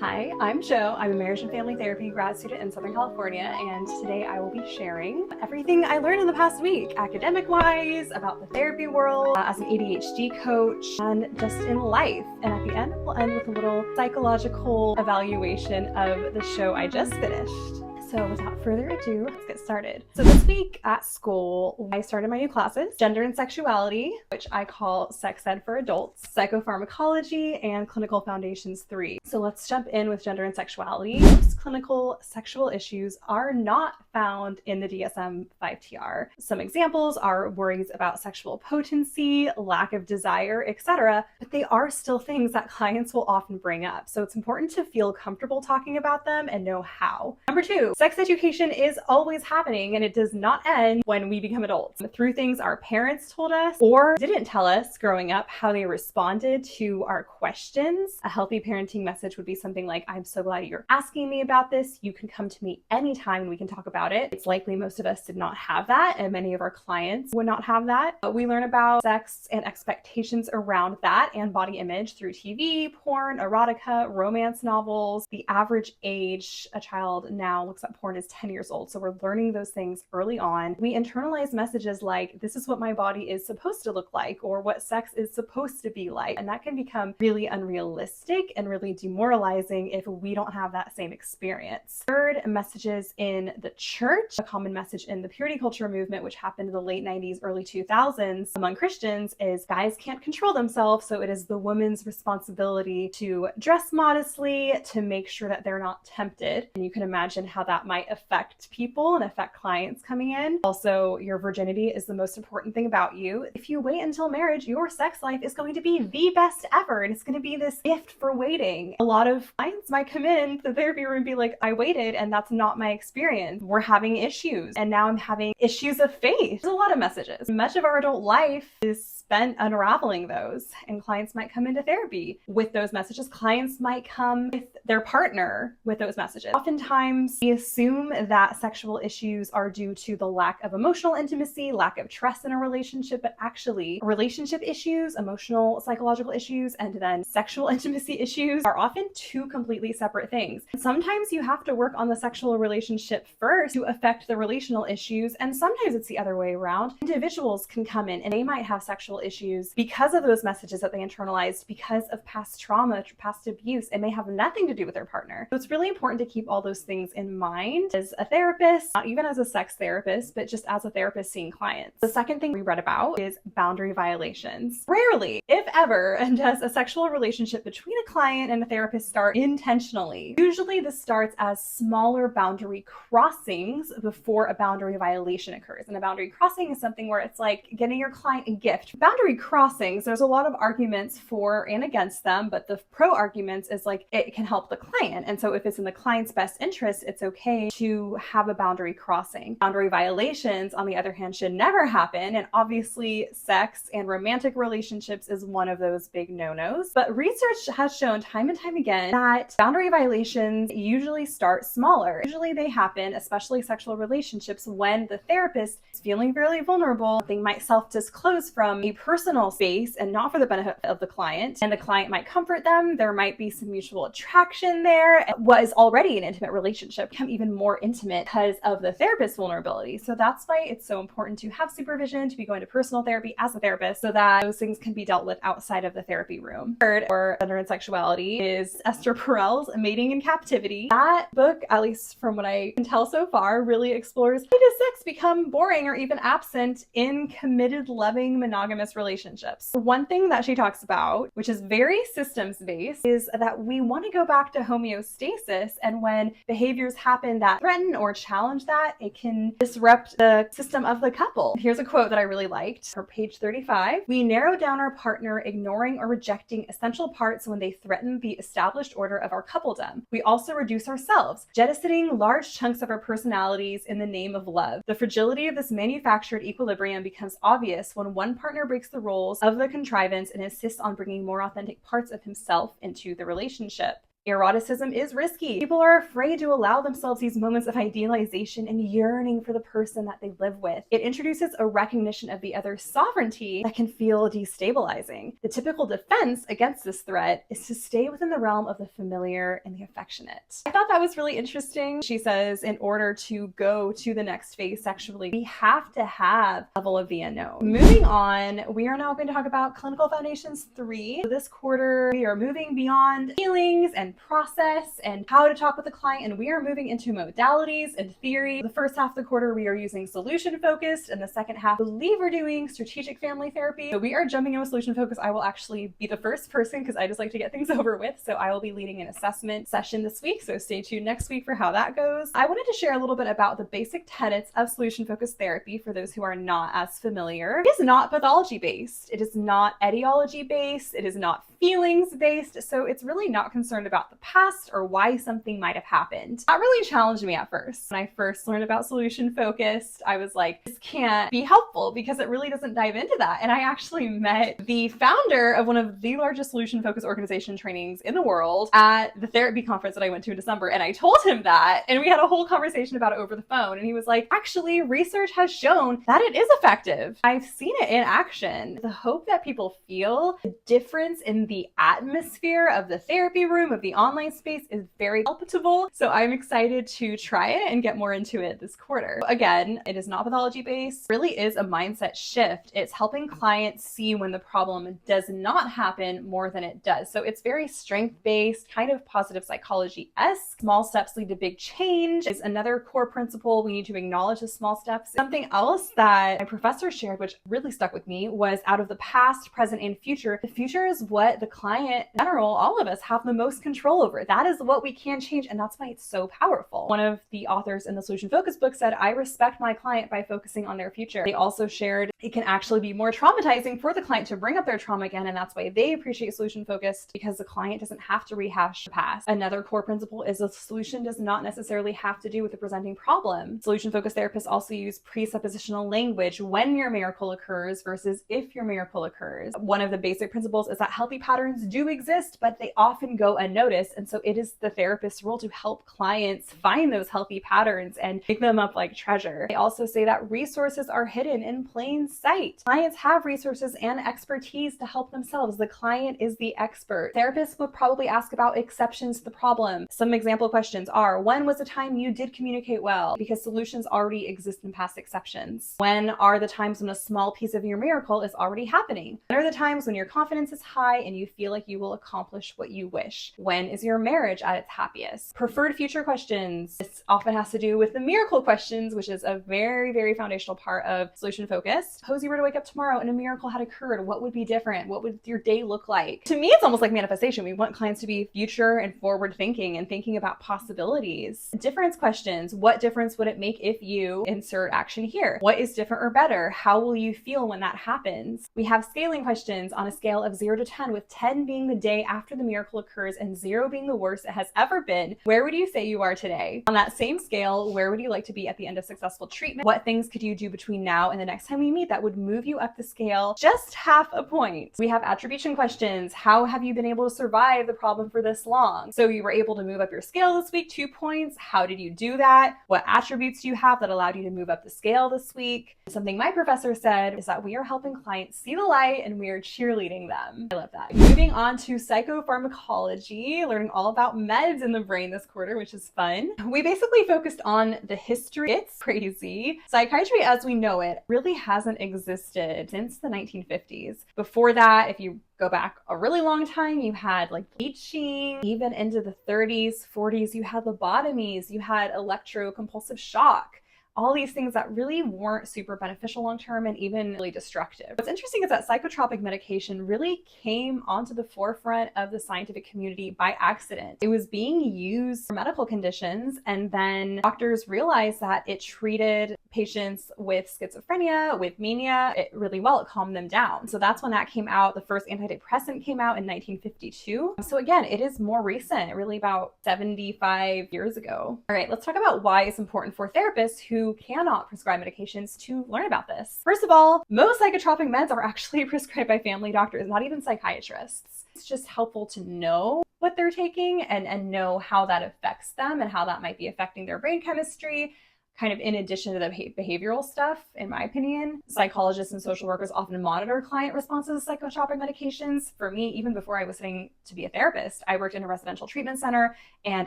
Hi, I'm Jo. I'm a marriage and family therapy grad student in Southern California, and today I will be sharing everything I learned in the past week, academic-wise, about the therapy world, as an ADHD coach, and just in life. And at the end, we'll end with a little psychological evaluation of the show I just finished. So without further ado, let's get started. So this week at school, I started my new classes, Gender and Sexuality, which I call Sex Ed for Adults, Psychopharmacology, and Clinical Foundations 3. So let's jump in with Gender and Sexuality. Most clinical sexual issues are not found in the DSM-5-TR. Some examples are worries about sexual potency, lack of desire, etc., but they are still things that clients will often bring up. So it's important to feel comfortable talking about them and know how. Number 2, sex education is always happening and it does not end when we become adults. Through things our parents told us or didn't tell us growing up, how they responded to our questions. A healthy parenting message would be something like, I'm so glad you're asking me about this. You can come to me anytime and we can talk about it. It's likely most of us did not have that, and many of our clients would not have that. But we learn about sex and expectations around that and body image through TV, porn, erotica, romance novels. The average age a child now looks at porn is 10 years old. So we're learning those things early on. We internalize messages like, this is what my body is supposed to look like, or what sex is supposed to be like. And that can become really unrealistic and really demoralizing if we don't have that same experience. Third, messages in the church. A common message in the purity culture movement, which happened in the late 90s, early 2000s among Christians, is guys can't control themselves. So it is the woman's responsibility to dress modestly, to make sure that they're not tempted. And you can imagine how that might affect people and affect clients coming in. Also, your virginity is the most important thing about you. If you wait until marriage, your sex life is going to be the best ever. And it's going to be this gift for waiting. A lot of clients might come in the therapy room and be like, I waited and that's not my experience. We're having issues. And now I'm having issues of faith. There's a lot of messages. Much of our adult life is spent unraveling those. And clients might come into therapy with those messages. Clients might come with their partner with those messages. Oftentimes, we assume that sexual issues are due to the lack of emotional intimacy, lack of trust in a relationship, but actually relationship issues, emotional, psychological issues, and then sexual intimacy issues are often two completely separate things. Sometimes you have to work on the sexual relationship first to affect the relational issues, and sometimes it's the other way around. Individuals can come in and they might have sexual issues because of those messages that they internalized, because of past trauma, past abuse. It may have nothing to do with their partner. So it's really important to keep all those things in mind as a therapist, not even as a sex therapist, but just as a therapist seeing clients. The second thing we read about is boundary violations. Rarely, if ever, does a sexual relationship between a client and a therapist start intentionally. Usually this starts as smaller boundary crossings before a boundary violation occurs. And a boundary crossing is something where it's like getting your client a gift. Boundary crossings, there's a lot of arguments for and against them, but the pro arguments is like it can help the client. And so if it's in the client's best interest, it's okay to have a boundary crossing. Boundary violations, on the other hand, should never happen. And obviously sex and romantic relationships is one of those big no-nos. But research has shown time and time again that boundary violations usually start smaller. Usually they happen, especially sexual relationships, when the therapist is feeling really vulnerable. They might self-disclose from a personal space and not for the benefit of the client. And the client might comfort them. There might be some mutual attraction there. What is already an intimate relationship become even more intimate because of the therapist's vulnerability. So that's why it's so important to have supervision, to be going to personal therapy as a therapist so that those things can be dealt with outside of the therapy room. Third, or Gender and Sexuality, is Esther Perel's Mating in Captivity. That book, at least from what I can tell so far, really explores why does sex become boring or even absent in committed, loving, monogamous relationships. One thing that she talks about, which is very systems-based, is that we want to go back to homeostasis, and when behaviors happen that threaten or challenge that, it can disrupt the system of the couple. Here's a quote that I really liked from page 35. We narrow down our partner, ignoring or rejecting essential parts when they threaten the established order of our coupledom. We also reduce ourselves, jettisoning large chunks of our personalities in the name of love. The fragility of this manufactured equilibrium becomes obvious when one partner breaks the roles of the contrivance and insists on bringing more authentic parts of himself into the relationship. Eroticism is risky. People are afraid to allow themselves these moments of idealization and yearning for the person that they live with. It introduces a recognition of the other's sovereignty that can feel destabilizing. The typical defense against this threat is to stay within the realm of the familiar and the affectionate. I thought that was really interesting. She says in order to go to the next phase sexually, we have to have a level of the unknown. Moving on, we are now going to talk about Clinical Foundations 3. So this quarter, we are moving beyond feelings and process and how to talk with the client, and we are moving into modalities and theory. The first half of the quarter, we are using solution focused, and the second half, I believe we're doing strategic family therapy. So we are jumping into solution focus. I will actually be the first person because I just like to get things over with. So I will be leading an assessment session this week. So stay tuned next week for how that goes. I wanted to share a little bit about the basic tenets of solution focused therapy for those who are not as familiar. It is not pathology based. It is not etiology based. It is not feelings based. So it's really not concerned about the past or why something might have happened. That really challenged me at first. When I first learned about solution focused, I was like, this can't be helpful because it really doesn't dive into that. And I actually met the founder of one of the largest solution focused organization trainings in the world at the therapy conference that I went to in December. And I told him that, and we had a whole conversation about it over the phone. And he was like, actually, research has shown that it is effective. I've seen it in action. The hope that people feel the difference in the atmosphere of the therapy room, of the online space, is very palpable. So I'm excited to try it and get more into it this quarter. Again, it is not pathology based. It really is a mindset shift. It's helping clients see when the problem does not happen more than it does. So it's very strength based, kind of positive psychology-esque. Small steps lead to big change is another core principle. We need to acknowledge the small steps. Something else that my professor shared, which really stuck with me, was out of the past, present, and future, the future is what the client, in general, all of us have the most control over. That is what we can change, and that's why it's so powerful. One of the authors in the Solution Focus book said, I respect my client by focusing on their future. They also shared it can actually be more traumatizing for the client to bring up their trauma again, and that's why they appreciate solution focused, because the client doesn't have to rehash the past. Another core principle is a solution does not necessarily have to do with the presenting problem. Solution focused therapists also use presuppositional language when your miracle occurs versus if your miracle occurs. One of the basic principles is that healthy patterns do exist, but they often go unnoticed. And so it is the therapist's role to help clients find those healthy patterns and pick them up like treasure. They also say that resources are hidden in plain sight. Clients have resources and expertise to help themselves. The client is the expert. Therapists would probably ask about exceptions to the problem. Some example questions are, when was the time you did communicate well? Because solutions already exist in past exceptions. When are the times when a small piece of your miracle is already happening? When are the times when your confidence is high and you feel like you will accomplish what you wish? When is your marriage at its happiest? Preferred future questions. This often has to do with the miracle questions, which is a very, very foundational part of solution focus. Suppose you were to wake up tomorrow and a miracle had occurred. What would be different? What would your day look like? To me, it's almost like manifestation. We want clients to be future and forward thinking and thinking about possibilities. Difference questions. What difference would it make if you insert action here? What is different or better? How will you feel when that happens? We have scaling questions on a scale of 0 to 10, with 10 being the day after the miracle occurs and 0 being the worst it has ever been. Where would you say you are today? On that same scale, where would you like to be at the end of successful treatment? What things could you do between now and the next time we meet that would move you up the scale just half a point? We have attribution questions. How have you been able to survive the problem for this long? So you were able to move up your scale this week, 2 points. How did you do that? What attributes do you have that allowed you to move up the scale this week? Something my professor said is that we are helping clients see the light and we are cheerleading them. I love that. Moving on to psychopharmacology, learning all about meds in the brain this quarter, which is fun. We basically focused on the history. It's crazy. Psychiatry as we know it really hasn't existed since the 1950s. Before that, if you go back a really long time, you had like bleaching, even into the 30s, 40s, you had lobotomies, you had electrocompulsive shock. All these things that really weren't super beneficial long-term and even really destructive. What's interesting is that psychotropic medication really came onto the forefront of the scientific community by accident. It was being used for medical conditions, and then doctors realized that it treated patients with schizophrenia, with mania, really well. It calmed them down. So that's when that came out. The first antidepressant came out in 1952. So again, it is more recent, really about 75 years ago. All right, let's talk about why it's important for therapists who cannot prescribe medications to learn about this. First of all, most psychotropic meds are actually prescribed by family doctors, not even psychiatrists. It's just helpful to know what they're taking and know how that affects them and how that might be affecting their brain chemistry, kind of in addition to the behavioral stuff, in my opinion. Psychologists and social workers often monitor client responses to psychotropic medications. For me, even before I was studying to be a therapist, I worked in a residential treatment center, and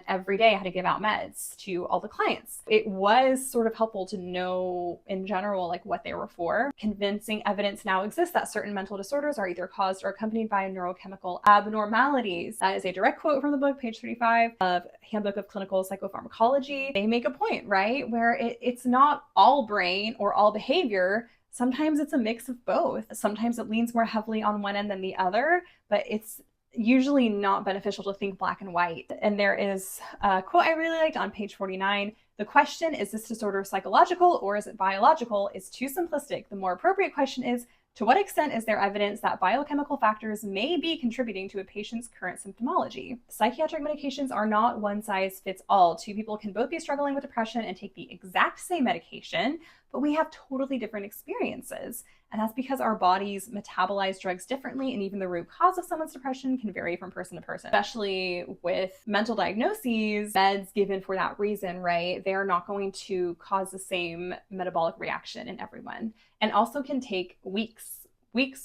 every day I had to give out meds to all the clients. It was sort of helpful to know in general, like what they were for. Convincing evidence now exists that certain mental disorders are either caused or accompanied by neurochemical abnormalities. That is a direct quote from the book, page 35 of Handbook of Clinical Psychopharmacology. They make a point, right, where it's not all brain or all behavior. Sometimes it's a mix of both. Sometimes it leans more heavily on one end than the other, but it's usually not beneficial to think black and white. And there is a quote I really liked on page 49. The question, is this disorder psychological or is it biological, is too simplistic. The more appropriate question is, to what extent is there evidence that biochemical factors may be contributing to a patient's current symptomology? Psychiatric medications are not one size fits all. Two people can both be struggling with depression and take the exact same medication, but we have totally different experiences. And that's because our bodies metabolize drugs differently, and even the root cause of someone's depression can vary from person to person. Especially with mental diagnoses, meds given for that reason, right? They are not going to cause the same metabolic reaction in everyone, and also can take weeks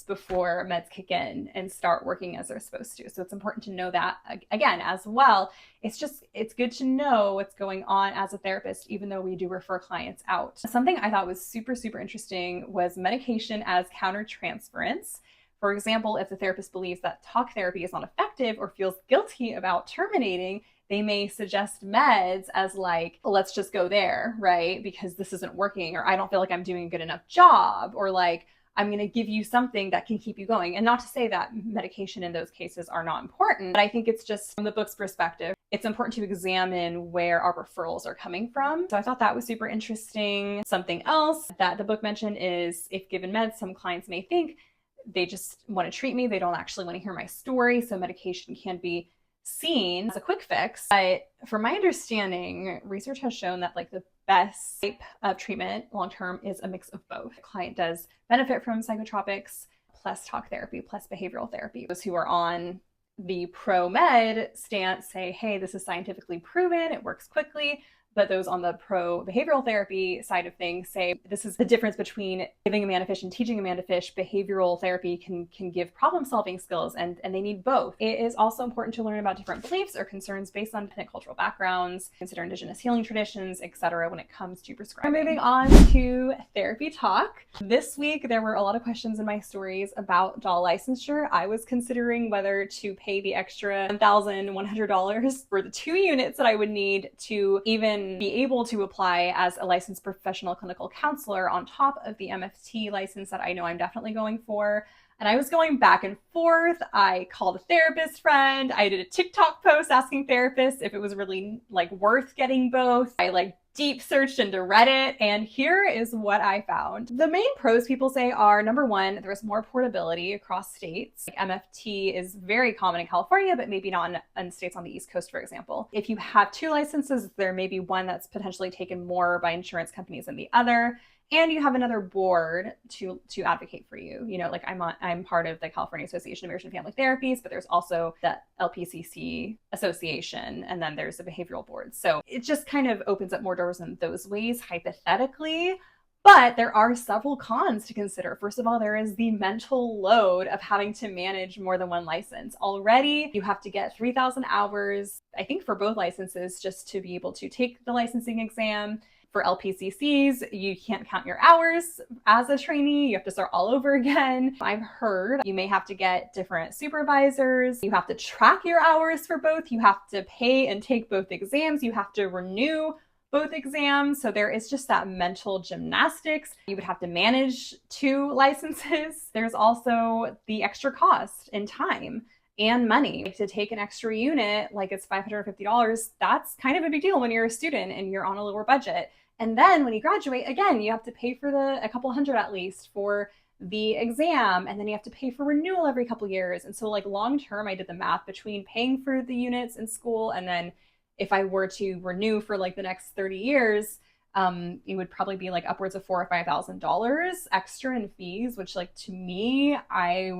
before meds kick in and start working as they're supposed to. So it's important to know that again as well. It's good to know what's going on as a therapist, even though we do refer clients out. Something I thought was super, super interesting was medication as countertransference. For example, if the therapist believes that talk therapy is not effective or feels guilty about terminating, they may suggest meds as like, let's just go there, right? Because this isn't working, or I don't feel like I'm doing a good enough job, or like, I'm going to give you something that can keep you going. And not to say that medication in those cases are not important, but I think it's just from the book's perspective, it's important to examine where our referrals are coming from. So I thought that was super interesting. Something else that the book mentioned is, if given meds, some clients may think they just want to treat me. They don't actually want to hear my story. So medication can be seen as a quick fix. But from my understanding, research has shown that like the best type of treatment long-term is a mix of both. The client does benefit from psychotropics plus talk therapy plus behavioral therapy. Those who are on the pro-med stance say, hey, this is scientifically proven, it works quickly. But those on the pro-behavioral therapy side of things say this is the difference between giving a man a fish and teaching a man to fish. Behavioral therapy can give problem-solving skills, and they need both. It is also important to learn about different beliefs or concerns based on different cultural backgrounds, consider indigenous healing traditions, etc. when it comes to prescribing. Moving on to therapy talk. This week, there were a lot of questions in my stories about doll licensure. I was considering whether to pay the extra $1,100 for the 2 units that I would need to even be able to apply as a licensed professional clinical counselor on top of the MFT license that I know I'm definitely going for. And I was going back and forth. I called a therapist friend. I did a TikTok post asking therapists if it was really like worth getting both. I like deep searched into Reddit, and here is what I found. The main pros people say are, number one, there's more portability across states. Like MFT is very common in California, but maybe not in states on the East Coast, for example. If you have 2 licenses, there may be one that's potentially taken more by insurance companies than the other. And you have another board to advocate for you. You know, like I'm part of the California Association of Marriage and Family Therapies, but there's also the LPCC Association, and then there's the behavioral board. So it just kind of opens up more doors in those ways, hypothetically. But there are several cons to consider. First of all, there is the mental load of having to manage more than one license. Already, you have to get 3,000 hours, I think, for both licenses just to be able to take the licensing exam. For LPCCs, you can't count your hours as a trainee. You have to start all over again. I've heard you may have to get different supervisors. You have to track your hours for both. You have to pay and take both exams. You have to renew both exams. So there is just that mental gymnastics. You would have to manage 2 licenses. There's also the extra cost in time and money. To take an extra unit, like it's $550, that's kind of a big deal when you're a student and you're on a lower budget. And then when you graduate, again, you have to pay for a couple hundred at least for the exam, and then you have to pay for renewal every couple years. And so like long term, I did the math between paying for the units in school, and then if I were to renew for like the next 30 years, it would probably be like upwards of $4,000 or $5,000 extra in fees, which like to me, I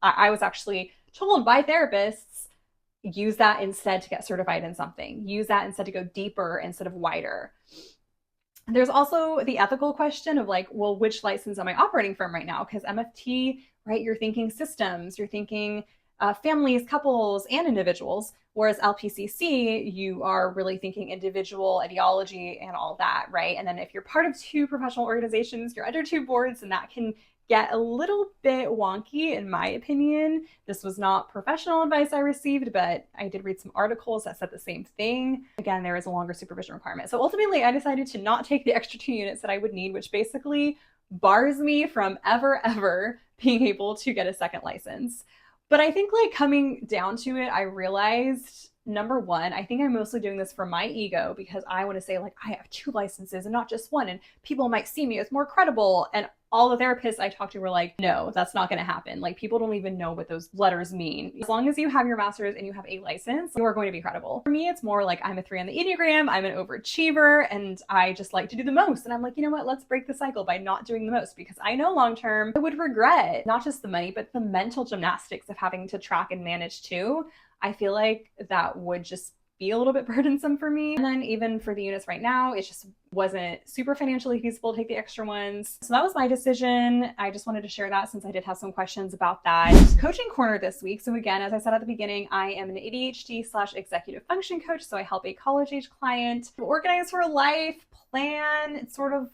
was actually told by therapists, use that instead to get certified in something. Use that instead to go deeper instead of wider. There's also the ethical question of like, well, which license am I operating from right now? Because MFT, right, you're thinking systems, you're thinking families, couples, and individuals. Whereas LPCC, you are really thinking individual, ideology, and all that, right? And then if you're part of 2 professional organizations, you're under 2 boards, and that can get a little bit wonky, in my opinion. This was not professional advice I received, but I did read some articles that said the same thing. Again, there is a longer supervision requirement. So ultimately, I decided to not take the extra 2 units that I would need, which basically bars me from ever being able to get a second license. But I think like coming down to it, I realized, number one, I think I'm mostly doing this for my ego because I want to say like, I have 2 licenses and not just 1, and people might see me as more credible. And all the therapists I talked to were like, no, that's not going to happen. Like, people don't even know what those letters mean. As long as you have your master's and you have a license, you are going to be credible. For me, it's more like I'm a 3 on the Enneagram, I'm an overachiever, and I just like to do the most. And I'm like, you know what, let's break the cycle by not doing the most, because I know long-term I would regret not just the money, but the mental gymnastics of having to track and manage too. I feel like that would just be a little bit burdensome for me. And then even for the units right now, it just wasn't super financially feasible to take the extra ones. So that was my decision. I just wanted to share that since I did have some questions about that. Coaching corner this week. So again, as I said at the beginning, I am an ADHD/executive function coach. So I help a college-age client organize her life, plan. It's sort of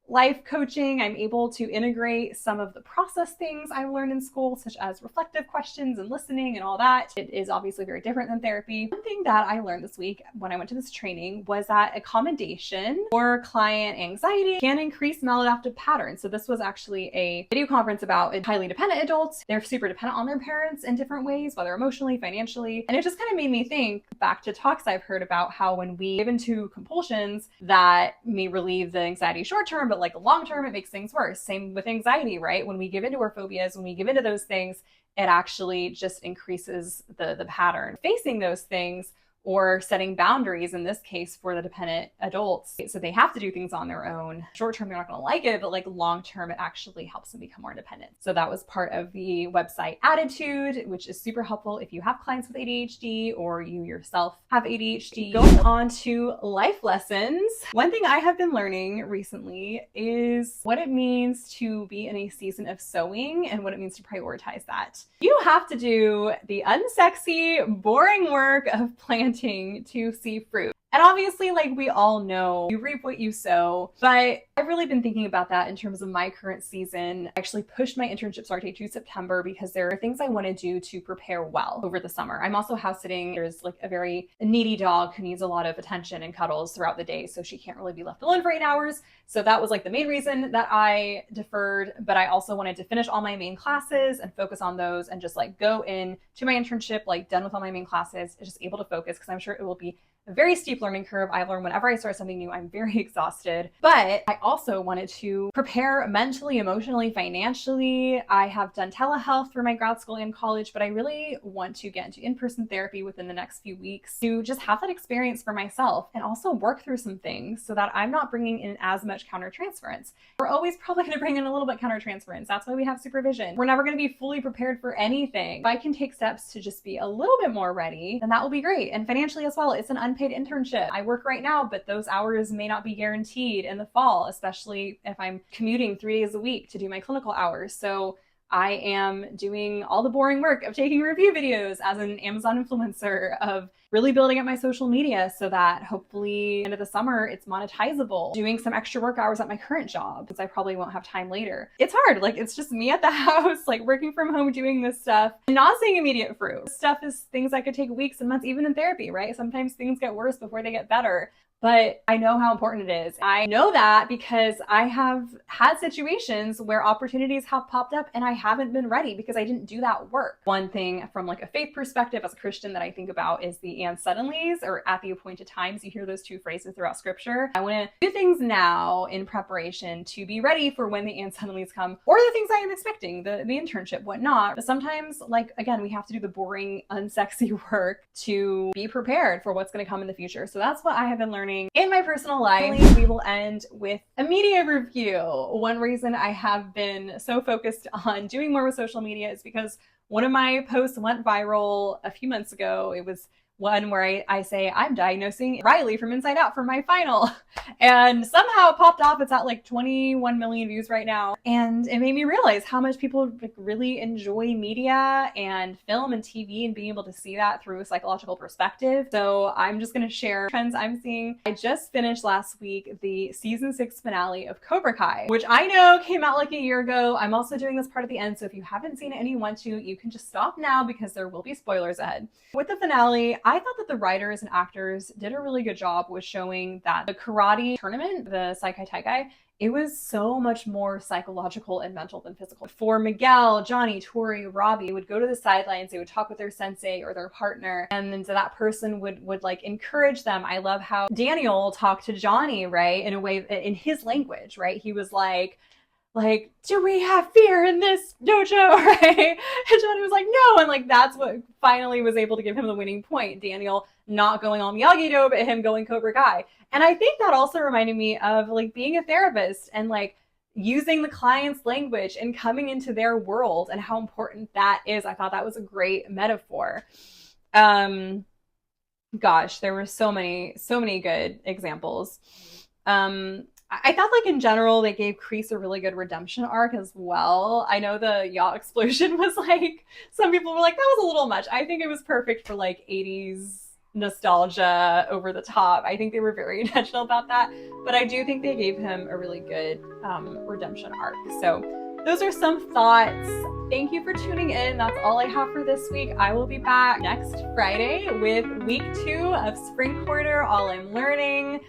life coaching. I'm able to integrate some of the process things I learned in school, such as reflective questions and listening and all that. It is obviously very different than therapy. One thing that I learned this week when I went to this training was that accommodation for client anxiety can increase maladaptive patterns. So this was actually a video conference about highly dependent adults. They're super dependent on their parents in different ways, whether emotionally, financially. And it just kind of made me think back to talks I've heard about how when we give into compulsions that may relieve the anxiety short term, but like long term, it makes things worse. Same with anxiety, right? When we give into our phobias, when we give into those things, it actually just increases the pattern. Facing those things or setting boundaries, in this case for the dependent adults, so they have to do things on their own. Short term, they're not going to like it, but like long term, it actually helps them become more independent. So that was part of the website Attitude, which is super helpful if you have clients with ADHD or you yourself have ADHD. Going on to life lessons. One thing I have been learning recently is what it means to be in a season of sowing and what it means to prioritize that. You have to do the unsexy, boring work of planting to see fruit. And obviously, like we all know, you reap what you sow, but I've really been thinking about that in terms of my current season. I actually pushed my internship start date to September because there are things I want to do to prepare well over the summer. I'm also house sitting. There's like a very needy dog who needs a lot of attention and cuddles throughout the day, so she can't really be left alone for 8 hours. So that was like the main reason that I deferred, but I also wanted to finish all my main classes and focus on those and just like go in to my internship, like done with all my main classes, just able to focus, because I'm sure it will be a very steep learning curve. I've learned whenever I start something new, I'm very exhausted. But I also wanted to prepare mentally, emotionally, financially. I have done telehealth for my grad school and college, but I really want to get into in-person therapy within the next few weeks to just have that experience for myself and also work through some things so that I'm not bringing in as much countertransference. We're always probably going to bring in a little bit countertransference. That's why we have supervision. We're never going to be fully prepared for anything. If I can take steps to just be a little bit more ready, then that will be great. And financially as well, it's an unpaid internship. I work right now, but those hours may not be guaranteed in the fall, especially if I'm commuting 3 days a week to do my clinical hours. So I am doing all the boring work of taking review videos as an Amazon influencer, of really building up my social media so that hopefully end of the summer it's monetizable, doing some extra work hours at my current job because I probably won't have time later. It's hard. Like, it's just me at the house, like working from home, doing this stuff and not seeing immediate fruit. This stuff is things that could take weeks and months, even in therapy, right? Sometimes things get worse before they get better. But I know how important it is. I know that because I have had situations where opportunities have popped up and I haven't been ready because I didn't do that work. One thing from like a faith perspective as a Christian that I think about is the and suddenlies, or at the appointed times. You hear those 2 phrases throughout scripture. I want to do things now in preparation to be ready for when the and suddenlies come, or the things I am expecting, the internship, whatnot. But sometimes, like, again, we have to do the boring, unsexy work to be prepared for what's going to come in the future. So that's what I have been learning in my personal life. We will end with a media review. One reason I have been so focused on doing more with social media is because One of my posts went viral a few months ago. It was one where I say, I'm diagnosing Riley from Inside Out for my final. And somehow it popped off. It's at like 21 million views right now. And it made me realize how much people like really enjoy media and film and TV and being able to see that through a psychological perspective. So I'm just going to share trends I'm seeing. I just finished last week the season 6 finale of Cobra Kai, which I know came out like a year ago. I'm also doing this part at the end. So if you haven't seen it and you want to, you can just stop now because there will be spoilers ahead. With the finale, I thought that the writers and actors did a really good job with showing that the karate tournament, the Psychotropic, it was so much more psychological and mental than physical. For Miguel, Johnny, Tori, Robbie, they would go to the sidelines, they would talk with their sensei or their partner, and then that person would like encourage them. I love how Daniel talked to Johnny, right? In a way, in his language, right? He was like, do we have fear in this dojo, right? And Johnny was like, no. And like, that's what finally was able to give him the winning point. Daniel not going all Miyagi-Do, but him going Cobra Kai. And I think that also reminded me of like being a therapist and like using the client's language and coming into their world and how important that is. I thought that was a great metaphor. Gosh, there were so many good examples. I thought like in general, they gave Kreese a really good redemption arc as well. I know the yacht explosion was like, some people were like, that was a little much. I think it was perfect for like 80s nostalgia over the top. I think they were very intentional about that, but I do think they gave him a really good redemption arc. So those are some thoughts. Thank you for tuning in. That's all I have for this week. I will be back next Friday with week 2 of spring quarter, all I'm learning.